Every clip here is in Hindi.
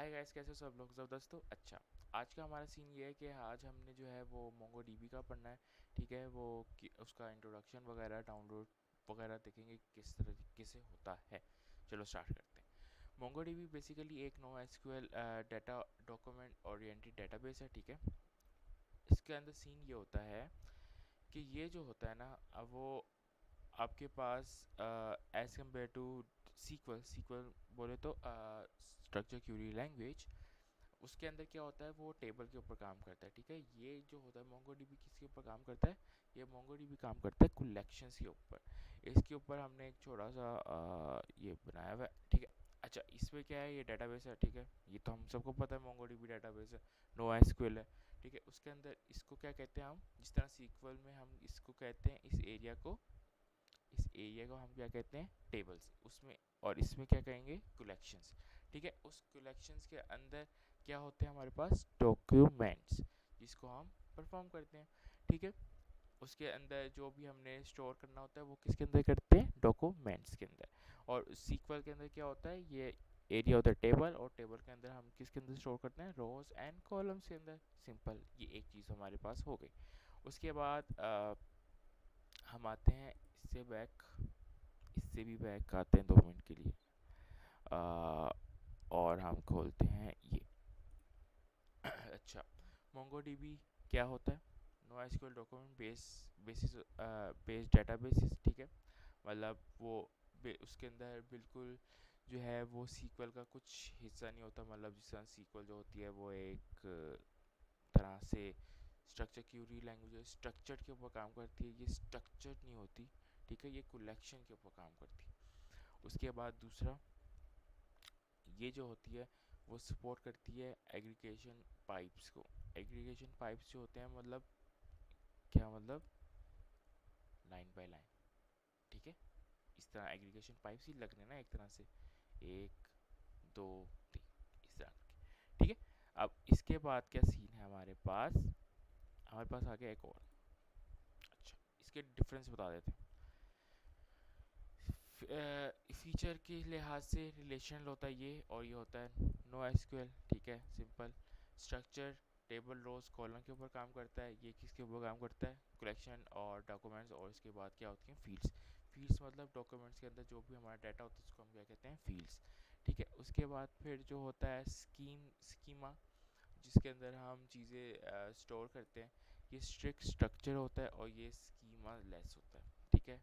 हाय गाइस, कैसे हो सब लोग? ज़बरदस्त हो? अच्छा, आज का हमारा सीन ये है कि आज हमने जो है वो मोंगो डीबी का पढ़ना है। ठीक है, वो उसका इंट्रोडक्शन वगैरह डाउनलोड वगैरह देखेंगे किस तरीके से होता है। चलो स्टार्ट करते हैं। मोंगो डीबी बेसिकली एक no SQL data document oriented database है। ठीक है, इसके अंदर सीन ये होता है कि ये जो होता है ना, अब वो आपके पास as compare to SQL SQL बोले तो स्ट्रक्चर क्यूरी लैंग्वेज, उसके अंदर क्या होता है वो टेबल के ऊपर काम करता है। ठीक है, ये जो होता है मोंगोडीबी किसके ऊपर काम करता है? ये मोंगोडीबी काम करता है कलेक्शंस के ऊपर। इसके ऊपर हमने एक छोटा सा ये बनाया हुआ है। ठीक है, अच्छा इसमें क्या है, ये डेटाबेस है। ठीक है, ये तो हम सबको पता है मोंगोडीबी डेटाबेस है, नो एसक्यूएल है। ठीक है, उसके अंदर इसको क्या कहते हैं हम, जिस तरह सीक्वल में हम इसको कहते हैं इस एरिया को हम क्या कहते हैं, टेबल्स उसमें, और इसमें क्या कहेंगे, कलेक्शंस। ठीक है, उस कलेक्शंस के अंदर क्या होते हैं हमारे पास, डॉक्यूमेंट्स, जिसको हम परफॉर्म करते हैं। ठीक है, उसके अंदर जो भी हमने स्टोर करना होता है वो किसके अंदर करते हैं, डॉक्यूमेंट्स के अंदर। और सीक्वल के अंदर क्या होता है, ये एरिया होता है टेबल, और टेबल के अंदर हम किसके अंदर स्टोर करते हैं, रोज एंड कॉलम्स के अंदर। सिंपल, ये एक चीज़ हमारे पास हो गई। उसके बाद हम आते हैं इससे भी बैक आते हैं 2 मिनट के लिए। आ, और हम खोलते हैं ये। अच्छा, मोंगोडीबी क्या होता है? No SQL document based databases. ठीक है, मतलब वो उसके अंदर बिल्कुल जो है वो सीक्वल का कुछ हिस्सा नहीं होता। मतलब जिस तरह सीक्वल जो होती है वो एक तरह से स्ट्रक्चर क्यूरी लैंग्वेज है, स्ट्रक्चर्ड के ऊपर काम करती है। ये स्ट्रक्चर्ड नहीं होती। ठीक है, ये कलेक्शन के ऊपर काम करती है। उसके बाद दूसरा, ये जो होती है वो सपोर्ट करती है एग्रीगेशन पाइप्स को। एग्रीगेशन पाइप्स जो होते हैं, मतलब क्या मतलब, लाइन बाय लाइन। ठीक है, इस तरह एग्रीगेशन पाइप्स ही लगने ना, एक तरह से एक दो तीन, इस तरह करके। ठीक है, अब इसके बाद क्या सीन है हमारे पास आ गया एक और। अच्छा, इसके डिफरेंस बता देते हैं। फीचर के लिहाज से रिलेशनल होता है ये, और ये होता है नो एसक्यूएल। ठीक है, simple structure, table rows column के ऊपर काम करता है। ये किसके ऊपर काम करता है, कलेक्शन और डॉक्यूमेंट्स। और इसके बाद क्या होती हैं, फील्ड्स। फील्ड्स मतलब डॉक्यूमेंट्स के अंदर जो भी हमारा डाटा होता है उसको हम क्या कहते हैं, फील्ड्स। ठीक है, उसके बाद फिर जो होता है स्कीमा, जिसके अंदर हम चीज़ें स्टोर करते हैं। ये स्ट्रिक्ट स्ट्रक्चर होता है और ये स्कीमा लेस होता है। ठीक है,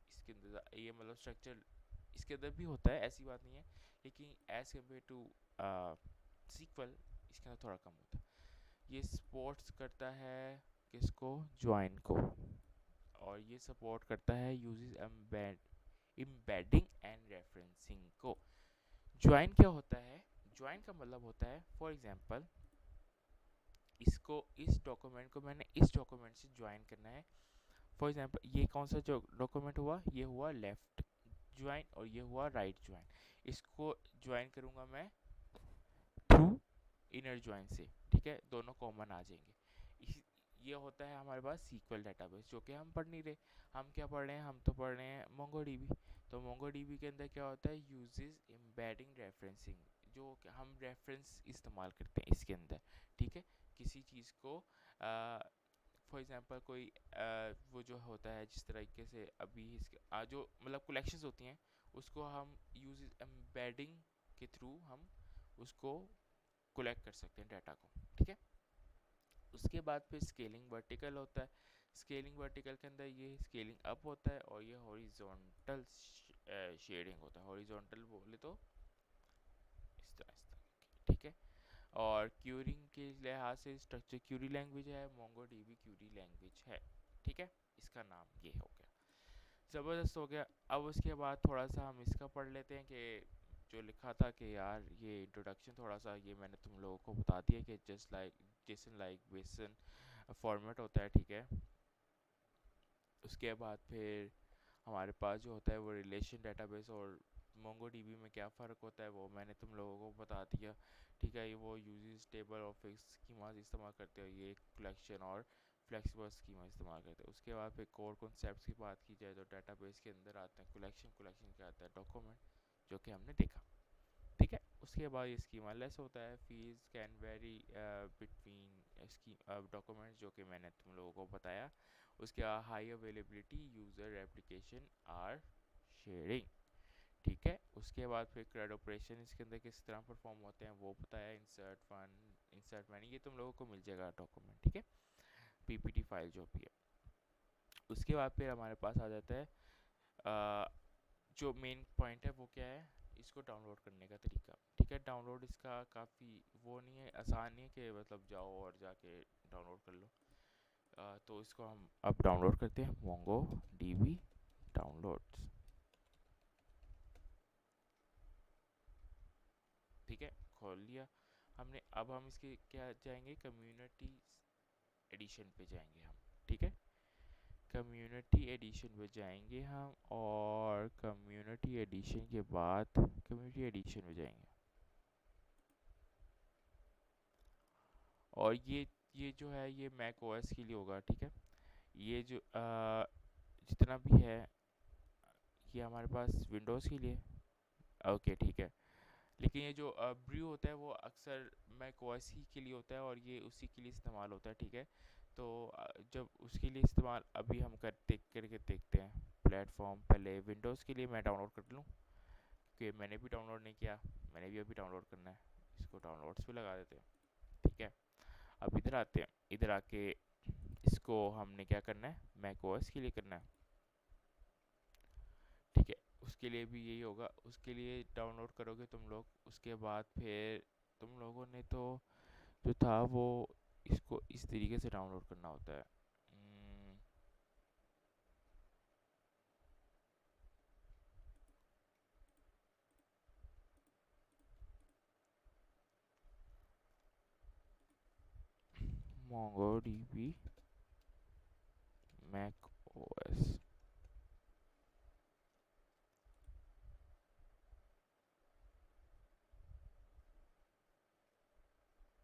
इसके अंदर ये मतलब स्ट्रक्चर इसके अंदर भी होता है, ऐसी बात नहीं है, लेकिन एज कम्पेयर टू सीक्वल इसके अंदर थोड़ा कम होता है। ये सपोर्ट्स करता है किसको, ज्वाइन को, और ये सपोर्ट करता है यूजेस एम्बेडिंग एंड रेफरेंसिंग को। ज्वाइन क्या होता है, ज्वाइन का मतलब होता है फॉर एग्जांपल, इसको इस डॉक्यूमेंट को मैंने इस डॉक्यूमेंट से ज्वाइन करना है। फॉर एग्जांपल ये कौन सा जो डॉक्यूमेंट हुआ, ये हुआ लेफ्ट ज्वाइन और ये हुआ राइट ज्वाइन। इसको ज्वाइन करूंगा मैं थ्रू इनर ज्वाइन से। ठीक है, दोनों कॉमन आ जाएंगे। ये होता है हमारे पास सीक्वल डेटाबेस, जो कि हम पढ़ नहीं रहे। हम क्या पढ़ रहे हैं, हम तो पढ़ रहे हैं मोंगोडीबी। तो मोंगोडीबी के अंदर क्या होता है, यूजेस एम्बेडिंग रेफरेंसिंग, जो कि हम रेफरेंस इस्तेमाल करते हैं इसके अंदर। ठीक है, किसी चीज़ को फॉर एग्जांपल कोई वो जो होता है, जिस तरीके से अभी इसके जो मतलब कलेक्शंस होती हैं, उसको हम यूज एम्बेडिंग के थ्रू हम उसको कलेक्ट कर सकते हैं डाटा को। ठीक है, उसके बाद फिर स्केलिंग वर्टिकल होता है। स्केलिंग वर्टिकल के अंदर ये स्केलिंग अप होता है और ये हॉरिजॉन्टल शेडिंग होता है। हॉरिजॉन्टल बोले तो इस तरह। ठीक है, और क्यूरिंग के लिहाज से स्ट्रक्चर क्यूरी लैंग्वेज है, मोंगोडीबी क्यूरी लैंग्वेज है। ठीक है, इसका नाम ये हो गया, ज़बरदस्त हो गया। अब उसके बाद थोड़ा सा हम इसका पढ़ लेते हैं कि जो लिखा था कि यार ये इंट्रोडक्शन थोड़ा सा ये मैंने तुम लोगों को बता दिया कि जस्ट लाइक जेसन लाइक बेसन फॉर्मेट होता है। ठीक है, उसके बाद फिर हमारे पास जो होता है वो रिलेशन डेटाबेस और मोंगोडीबी में क्या फ़र्क होता है वो मैंने तुम लोगों को बता दिया। ठीक है, ये वो यूजेस टेबल और फिक्स स्कीमास इस्तेमाल करते हैं, ये कलेक्शन और फ्लेक्सिबल स्कीमा इस्तेमाल करते हैं। उसके बाद फिर कोर कॉन्सेप्ट्स की बात की जाए तो डेटाबेस के अंदर आते हैं कलेक्शन, कलेक्शन क्या आता है, डॉक्यूमेंट, जो कि हमने देखा। ठीक है, उसके बाद ये स्कीमा लेस होता है। Fields can vary between documents, जो कि मैंने तुम लोगों को बताया। उसके बाद high availability user application or sharing, ठीक है। उसके बाद फिर क्रेड ऑपरेशन इसके अंदर किस तरह परफॉर्म होते हैं वो बताया। इंसर्ट फंड, इंसर्ट मनी, ये तुम लोगों को मिल जाएगा डॉक्यूमेंट, ठीक है, पीपीटी फाइल जो भी है। उसके बाद फिर हमारे पास आ जाता है जो मेन पॉइंट है वो क्या है, इसको डाउनलोड करने का तरीका, ठीक है। डाउनलोड इसका काफ़ी वो नहीं है, आसान नहीं है कि मतलब जाओ और जाके डाउनलोड कर लो। तो इसको हम अब डाउनलोड करते हैं, मोंगो डीबी डाउनलोड्स, ठीक है, खोल लिया हमने। अब हम इसके क्या जाएंगे, कम्युनिटी एडिशन पे जाएंगे हम, ठीक है। कम्युनिटी एडिशन पे जाएंगे हम, और कम्युनिटी एडिशन के बाद कम्युनिटी एडिशन में जाएंगे, और ये जो है ये मैक ओएस के लिए होगा, ठीक है। ये जो जितना भी है ये हमारे पास विंडोज़ के लिए, ओके ठीक है। लेकिन ये जो ब्रू होता है वो अक्सर मैक ओएस ही के लिए होता है, और ये उसी के लिए इस्तेमाल होता है, ठीक है। तो जब उसके लिए इस्तेमाल अभी हम करके देखते हैं प्लेटफॉर्म। पहले विंडोज़ के लिए मैं डाउनलोड कर लूँ, कि मैंने भी डाउनलोड नहीं किया, मैंने भी अभी डाउनलोड करना है। इसको डाउनलोड्स पे लगा देते हैं, ठीक है। अब इधर आते हैं, इधर आके इसको हमने क्या करना है, मैक ओएस के लिए करना है, ठीक है। उसके लिए भी यही होगा, उसके लिए डाउनलोड करोगे तुम लोग। उसके बाद फिर तुम लोगों ने तो जो था वो इसको इस तरीके से डाउनलोड करना होता है। मोंगो डीबी मैक ओएस,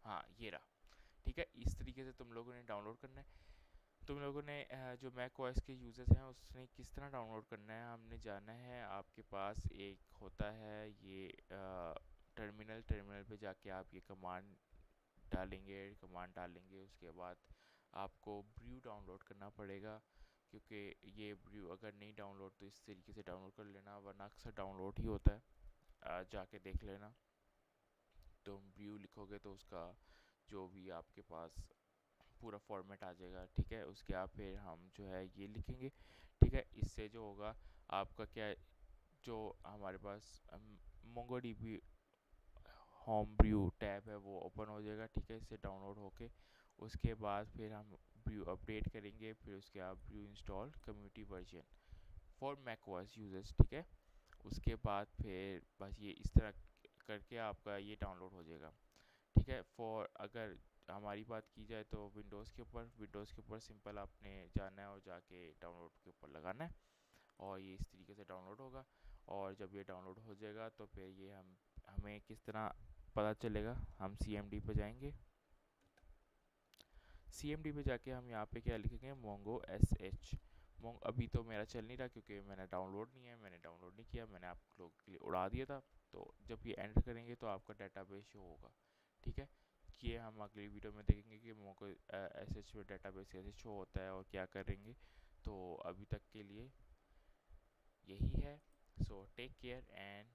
हाँ ये रहा, ठीक है। इस तरीके से तुम लोगों ने डाउनलोड करना है। तुम लोगों ने जो मैक ओएस के यूज़र्स हैं उसने किस तरह डाउनलोड करना है हमने जाना है। आपके पास एक होता है ये टर्मिनल पे जाके आप ये कमांड डालेंगे। उसके बाद आपको ब्रू डाउनलोड करना पड़ेगा, क्योंकि ये ब्रू अगर नहीं डाउनलोड तो इस तरीके से डाउनलोड कर लेना, वरना अक्सर डाउनलोड ही होता है, जाके देख लेना। तुम ब्रू लिखोगे तो उसका जो भी आपके पास पूरा फॉर्मेट आ जाएगा, ठीक है। उसके बाद फिर हम जो है ये लिखेंगे, ठीक है। इससे जो होगा आपका क्या, जो हमारे पास MongoDB home brew tab है वो ओपन हो जाएगा, ठीक है, इससे डाउनलोड होके। उसके बाद फिर हम ब्रू अपडेट करेंगे, फिर उसके बाद brew install community version for Mac OS users, ठीक है। उसके बाद फिर बस ये इस तरह करके आपका ये डाउनलोड हो जाएगा, ठीक है। फॉर अगर हमारी बात की जाए तो विंडोज़ के ऊपर सिंपल आपने जाना है और जाके डाउनलोड के ऊपर लगाना है, और ये इस तरीके से डाउनलोड होगा। और जब ये डाउनलोड हो जाएगा तो फिर ये हमें किस तरह पता चलेगा, हम CMD पे जाएंगे। CMD पे जाके हम यहाँ पे क्या लिखेंगे, मोंगो SH। मोंग अभी तो मेरा चल नहीं रहा क्योंकि मैंने डाउनलोड नहीं है, मैंने डाउनलोड नहीं किया, मैंने आप लोगों के लिए उड़ा दिया था। तो जब ये एंटर करेंगे तो आपका डेटाबेस शो होगा, ठीक है। ये हम अगली वीडियो में देखेंगे कि मोंगो SH में डेटाबेस कैसे शो होता है और क्या करेंगे। तो अभी तक के लिए यही है। So take care and